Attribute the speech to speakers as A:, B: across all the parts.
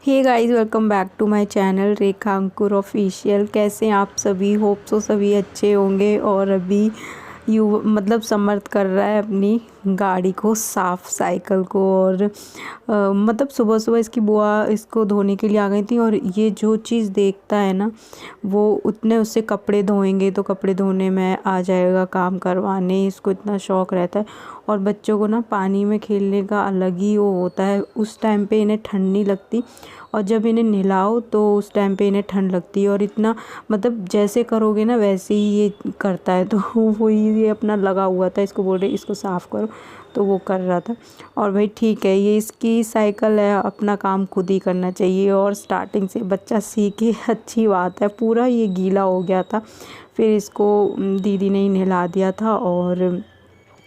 A: Hey guys, welcome back to my channel Rekha Ankur official. कैसे हैं आप सभी? होप सो सभी अच्छे होंगे। और अभी समर्थ कर रहा है अपनी गाड़ी को साफ़, साइकिल को। और मतलब सुबह सुबह इसकी बुआ इसको धोने के लिए आ गई थी। और ये जो चीज़ देखता है ना, वो उतने उससे कपड़े धोएंगे तो कपड़े धोने में आ जाएगा, काम करवाने। इसको इतना शौक़ रहता है। और बच्चों को ना पानी में खेलने का अलग ही वो होता है। उस टाइम पे इन्हें ठंड नहीं लगती, और जब इन्हें नहलाओ तो उस टाइम पे इन्हें ठंड लगती है। और इतना मतलब जैसे करोगे ना वैसे ही ये करता है। तो वो ये अपना लगा हुआ था, इसको बोल रहे इसको साफ़ करो, तो वो कर रहा था। और भाई ठीक है, ये इसकी साइकिल है, अपना काम खुद ही करना चाहिए। और स्टार्टिंग से बच्चा सीखे, अच्छी बात है। पूरा ये गीला हो गया था, फिर इसको दीदी ने ही नहला दिया था। और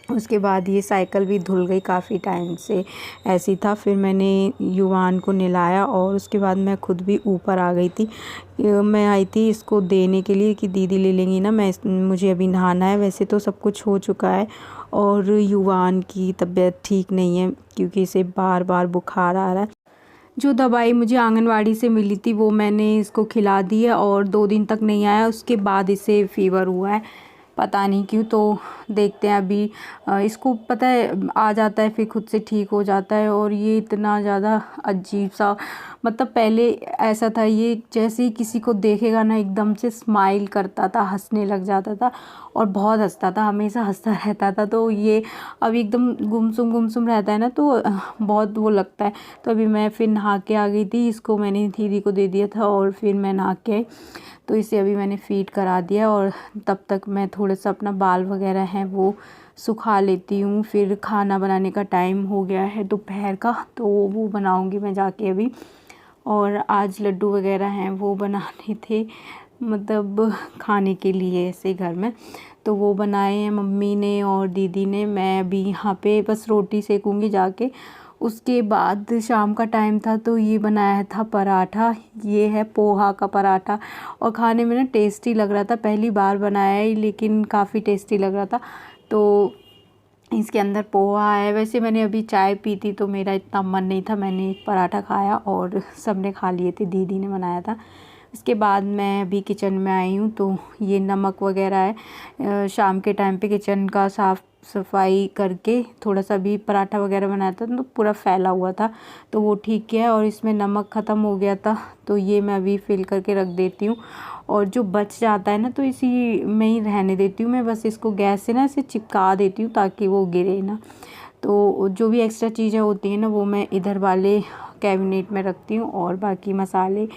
A: उसके बाद ये साइकिल भी धुल गई, काफ़ी टाइम से ऐसी था। फिर मैंने युवान को नहलाया और उसके बाद मैं खुद भी ऊपर आ गई थी। मैं आई थी इसको देने के लिए कि दीदी ले लेंगी ना, मुझे अभी नहाना है। वैसे तो सब कुछ हो चुका है। और युवान की तबीयत ठीक नहीं है, क्योंकि इसे बार बार बुखार आ रहा है। जो दवाई मुझे आंगनवाड़ी से मिली थी वो मैंने इसको खिला दी है, और 2 दिन तक नहीं आया। उसके बाद इसे फ़ीवर हुआ है, पता नहीं क्यों। तो देखते हैं अभी। इसको पता है आ जाता है, फिर खुद से ठीक हो जाता है। और ये इतना ज़्यादा अजीब सा, मतलब पहले ऐसा था, ये जैसे ही किसी को देखेगा ना एकदम से स्माइल करता था, हंसने लग जाता था। और बहुत हंसता था, हमेशा हंसता रहता था। तो ये अभी एकदम गुमसुम रहता है ना, तो बहुत वो लगता है। तो अभी मैं फिर नहा के आ गई थी, इसको मैंने दीदी को दे दिया था और फिर मैं नहा के आई। तो इसे अभी मैंने फ़ीड करा दिया। और तब तक मैं थोड़ा सा अपना बाल वगैरह हैं वो सुखा लेती हूँ। फिर खाना बनाने का टाइम हो गया है दोपहर का, तो वो बनाऊँगी मैं जाके अभी। और आज लड्डू वगैरह हैं वो बनाने थे, मतलब खाने के लिए ऐसे घर में। तो वो बनाए हैं मम्मी ने और दीदी ने। मैं अभी यहाँ पे बस रोटी सेकूँगी जाके। उसके बाद शाम का टाइम था, तो ये बनाया था पराठा। ये है पोहा का पराठा, और खाने में ना टेस्टी लग रहा था। पहली बार बनाया है लेकिन काफ़ी टेस्टी लग रहा था। तो इसके अंदर पोहा है। वैसे मैंने अभी चाय पी थी, तो मेरा इतना मन नहीं था। मैंने एक पराठा खाया और सब ने खा लिए थे, दीदी ने बनाया था। इसके बाद मैं अभी किचन में आई हूँ। तो ये नमक वगैरह है, शाम के टाइम पे किचन का साफ़ सफाई करके थोड़ा सा भी पराठा वगैरह बनाया था, तो पूरा फैला हुआ था, तो वो ठीक किया। और इसमें नमक ख़त्म हो गया था, तो ये मैं अभी फिल करके रख देती हूँ। और जो बच जाता है ना, तो इसी में ही रहने देती हूँ मैं। बस इसको गैस से ना ऐसे चिपका देती हूँ ताकि वो गिरे ना। तो जो भी एक्स्ट्रा चीज़ें होती हैं ना, वो मैं इधर वाले कैबिनेट में रखती हूँ। और बाकी मसाले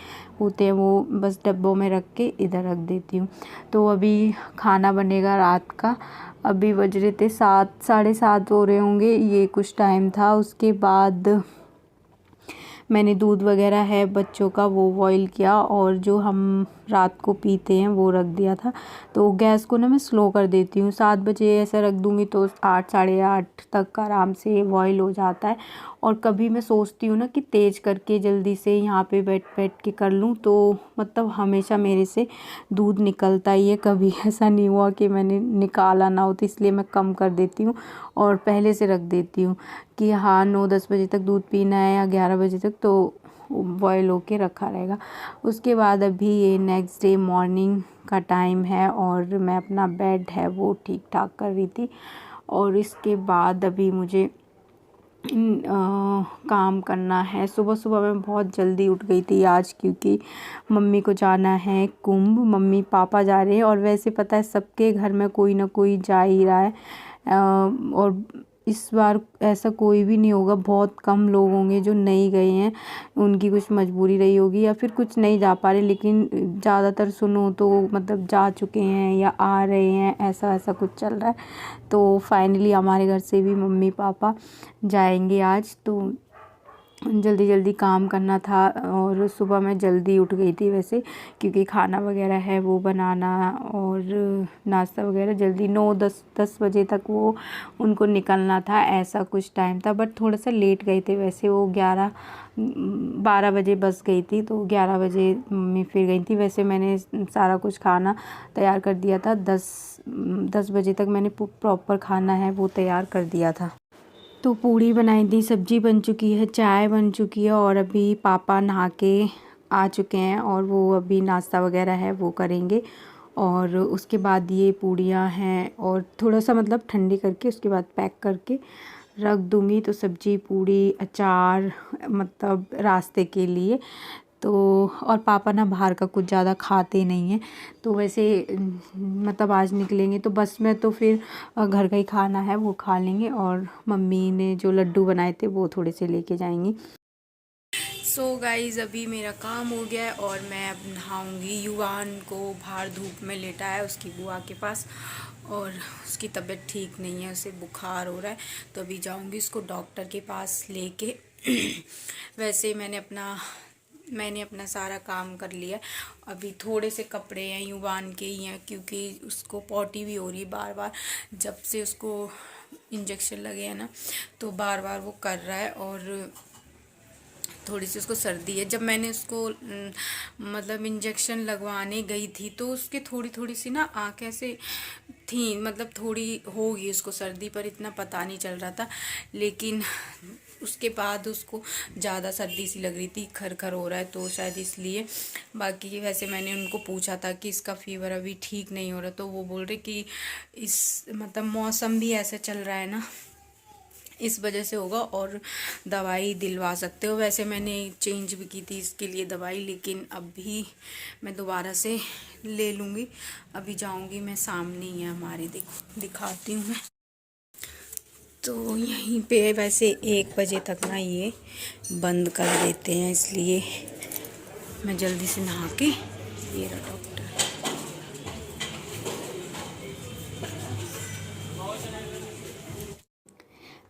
A: होते हैं वो बस डब्बों में रख के इधर रख देती हूँ। तो अभी खाना बनेगा रात का। अभी बज रहे थे 7, साढ़े 7 हो रहे होंगे, ये कुछ टाइम था। उसके बाद मैंने दूध वगैरह है बच्चों का वो बॉईल किया, और जो हम रात को पीते हैं वो रख दिया था। तो गैस को ना मैं स्लो कर देती हूँ। 7 बजे ऐसा रख दूँगी तो 8, साढ़े 8 तक आराम से बॉईल हो जाता है। और कभी मैं सोचती हूँ ना कि तेज़ करके जल्दी से यहाँ पे बैठ बैठ के कर लूँ, तो मतलब हमेशा मेरे से दूध निकलता ही है। कभी ऐसा नहीं हुआ कि मैंने निकाला ना हो, तो इसलिए मैं कम कर देती हूँ और पहले से रख देती हूँ कि हाँ 9-10 बजे तक दूध पीना है या 11 बजे तक, तो बॉयल होके रखा रहेगा। उसके बाद अभी ये नेक्स्ट डे मॉर्निंग का टाइम है, और मैं अपना बेड है वो ठीक ठाक कर रही थी। और इसके बाद अभी मुझे काम करना है। सुबह सुबह मैं बहुत जल्दी उठ गई थी आज, क्योंकि मम्मी को जाना है कुंभ। मम्मी पापा जा रहे हैं, और वैसे पता है सबके घर में कोई ना कोई जा ही रहा है। और इस बार ऐसा कोई भी नहीं होगा, बहुत कम लोग होंगे जो नहीं गए हैं। उनकी कुछ मजबूरी रही होगी या फिर कुछ नहीं जा पा रहे, लेकिन ज़्यादातर सुनो तो मतलब जा चुके हैं या आ रहे हैं, ऐसा ऐसा कुछ चल रहा है। तो फाइनली हमारे घर से भी मम्मी पापा जाएंगे आज। तो जल्दी जल्दी काम करना था, और सुबह मैं जल्दी उठ गई थी वैसे, क्योंकि खाना वगैरह है वो बनाना और नाश्ता वगैरह जल्दी 9-10 बजे तक वो उनको निकलना था, ऐसा कुछ टाइम था। बट थोड़ा सा लेट गए थे वैसे, वो 11-12 बजे बस गई थी, तो 11 बजे मम्मी फिर गई थी। वैसे मैंने सारा कुछ खाना तैयार कर दिया था, 10 बजे तक मैंने प्रॉपर खाना है वो तैयार कर दिया था। तो पूड़ी बनाई थी, सब्जी बन चुकी है, चाय बन चुकी है और अभी पापा नहा के आ चुके हैं और वो अभी नाश्ता वगैरह है वो करेंगे। और उसके बाद ये पूड़ियाँ हैं और थोड़ा सा मतलब ठंडी करके उसके बाद पैक करके रख दूँगी। तो सब्जी, पूड़ी, अचार मतलब रास्ते के लिए। तो और पापा ना बाहर का कुछ ज़्यादा खाते नहीं हैं, तो वैसे मतलब आज निकलेंगे तो बस में तो फिर घर का ही खाना है वो खा लेंगे और मम्मी ने जो लड्डू बनाए थे वो थोड़े से लेके जाएंगी। सो गाइज़ अभी मेरा काम हो गया है और मैं अब नहाऊंगी। युवान को बाहर धूप में लेटा है उसकी बुआ के पास और उसकी तबीयत ठीक नहीं है, उसे बुखार हो रहा है, तो अभी जाऊंगी उसको डॉक्टर के पास लेके। वैसे मैंने अपना सारा काम कर लिया। अभी थोड़े से कपड़े हैं युवान के ही हैं क्योंकि उसको पॉटी भी हो रही है बार बार, जब से उसको इंजेक्शन लगे हैं ना तो बार बार वो कर रहा है और थोड़ी सी उसको सर्दी है। जब मैंने उसको मतलब इंजेक्शन लगवाने गई थी तो उसके थोड़ी सी ना आँखें ऐसे थी, मतलब थोड़ी होगी उसको सर्दी, पर इतना पता नहीं चल रहा था। लेकिन उसके बाद उसको ज़्यादा सर्दी सी लग रही थी, खर हो रहा है, तो शायद इसलिए। बाकी वैसे मैंने उनको पूछा था कि इसका फ़ीवर अभी ठीक नहीं हो रहा, तो वो बोल रहे कि इस मतलब मौसम भी ऐसे चल रहा है ना, इस वजह से होगा और दवाई दिलवा सकते हो। वैसे मैंने चेंज भी की थी इसके लिए दवाई, लेकिन अभी मैं दोबारा से ले लूँगी। अभी जाऊँगी मैं, सामने ही है हमारे, देखो दिखाती हूँ मैं। तो यहीं पे वैसे 1 बजे तक ना ये बंद कर देते हैं, इसलिए मैं जल्दी से नहा के, ये रहा डॉक्टर।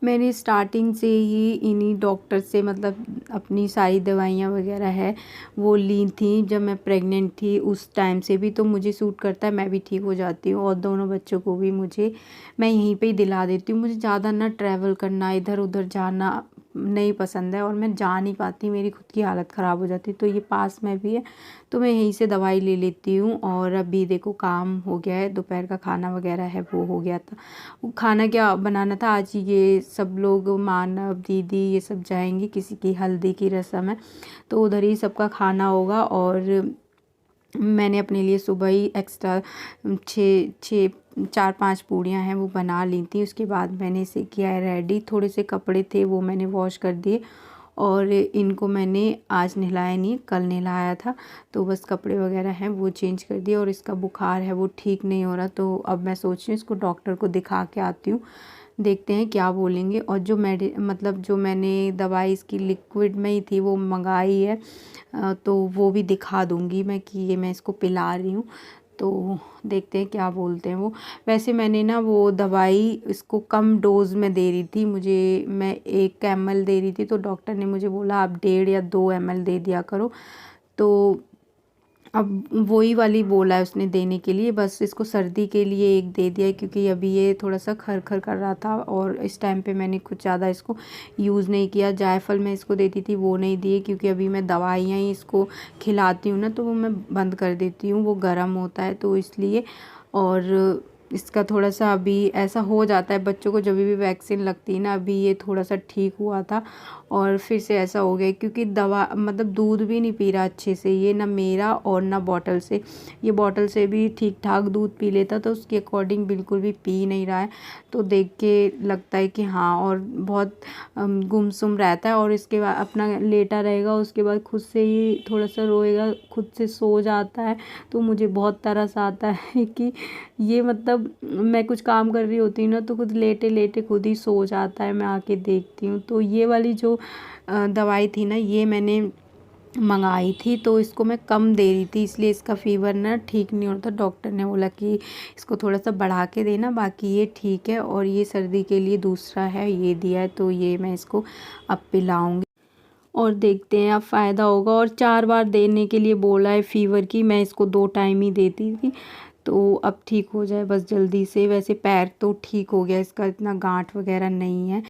A: मैंने स्टार्टिंग से ही इन्हीं डॉक्टर से मतलब अपनी सारी दवाइयाँ वगैरह है वो ली थी। जब मैं प्रेग्नेंट थी उस टाइम से भी तो मुझे सूट करता है, मैं भी ठीक हो जाती हूँ और दोनों बच्चों को भी मैं यहीं पे ही दिला देती हूँ। मुझे ज़्यादा ना ट्रैवल करना, इधर उधर जाना नहीं पसंद है और मैं जा नहीं पाती, मेरी खुद की हालत ख़राब हो जाती। तो ये पास में भी है तो मैं यहीं से दवाई ले लेती हूँ। और अभी देखो काम हो गया है, दोपहर का खाना वगैरह है वो हो गया था। वो खाना क्या बनाना था आज, ये सब लोग मानव दीदी ये सब जाएंगी, किसी की हल्दी की रस्म है तो उधर ही सबका खाना होगा। और मैंने अपने लिए सुबह ही एक्स्ट्रा 4-5 पूड़ियाँ हैं वो बना ली थी। उसके बाद मैंने इसे किया है रेडी। थोड़े से कपड़े थे वो मैंने वॉश कर दिए और इनको मैंने आज नहलाया नहीं, कल नहलाया था, तो बस कपड़े वगैरह हैं वो चेंज कर दिए। और इसका बुखार है वो ठीक नहीं हो रहा, तो अब मैं सोच रही हूँ इसको डॉक्टर को दिखा के आती हूँ, देखते हैं क्या बोलेंगे। और जो मतलब जो मैंने दवाई इसकी लिक्विड में ही थी वो मंगाई है, तो वो भी दिखा दूँगी मैं कि ये मैं इसको पिला रही हूँ, तो देखते हैं क्या बोलते हैं वो। वैसे मैंने ना वो दवाई इसको कम डोज़ में दे रही थी, मैं 1 ml दे रही थी, तो डॉक्टर ने मुझे बोला आप 1.5 या 2 ml दे दिया करो। तो अब वही वाली बोला है उसने देने के लिए, बस इसको सर्दी के लिए 1 दे दिया है क्योंकि अभी ये थोड़ा सा खर कर रहा था और इस टाइम पे मैंने कुछ ज़्यादा इसको यूज़ नहीं किया। जायफल मैं इसको देती थी वो नहीं दिए क्योंकि अभी मैं दवाइयाँ ही इसको खिलाती हूँ ना तो वो मैं बंद कर देती हूँ, वो गर्म होता है तो इसलिए। और इसका थोड़ा सा अभी ऐसा हो जाता है बच्चों को, जब भी वैक्सीन लगती है ना, अभी ये थोड़ा सा ठीक हुआ था और फिर से ऐसा हो गया क्योंकि दवा मतलब दूध भी नहीं पी रहा अच्छे से ये, ना मेरा और ना बॉटल से। ये बॉटल से भी ठीक ठाक दूध पी लेता तो उसके अकॉर्डिंग बिल्कुल भी पी नहीं रहा है, तो देख के लगता है कि हाँ। और बहुत गुमसुम रहता है और इसके बाद अपना लेटा रहेगा, उसके बाद खुद से ही थोड़ा सा रोएगा, खुद से सो जाता है। तो मुझे बहुत तरस आता है कि ये मतलब मैं कुछ काम कर रही होती हूँ ना तो खुद लेटे लेटे खुद ही सो जाता है, मैं आके देखती हूँ। तो ये वाली जो दवाई थी ना ये मैंने मंगाई थी तो इसको मैं कम दे रही थी, इसलिए इसका फ़ीवर ना ठीक नहीं होता। डॉक्टर ने बोला कि इसको थोड़ा सा बढ़ा के देना, बाकी ये ठीक है। और ये सर्दी के लिए दूसरा है ये दिया है, तो ये मैं इसको अब पिलाऊंगी और देखते हैं अब फ़ायदा होगा। और 4 बार देने के लिए बोला है फ़ीवर की, मैं इसको 2 टाइम ही देती थी, तो अब ठीक हो जाए बस जल्दी से। वैसे पैर तो ठीक हो गया इसका, इतना गांठ वगैरह नहीं है।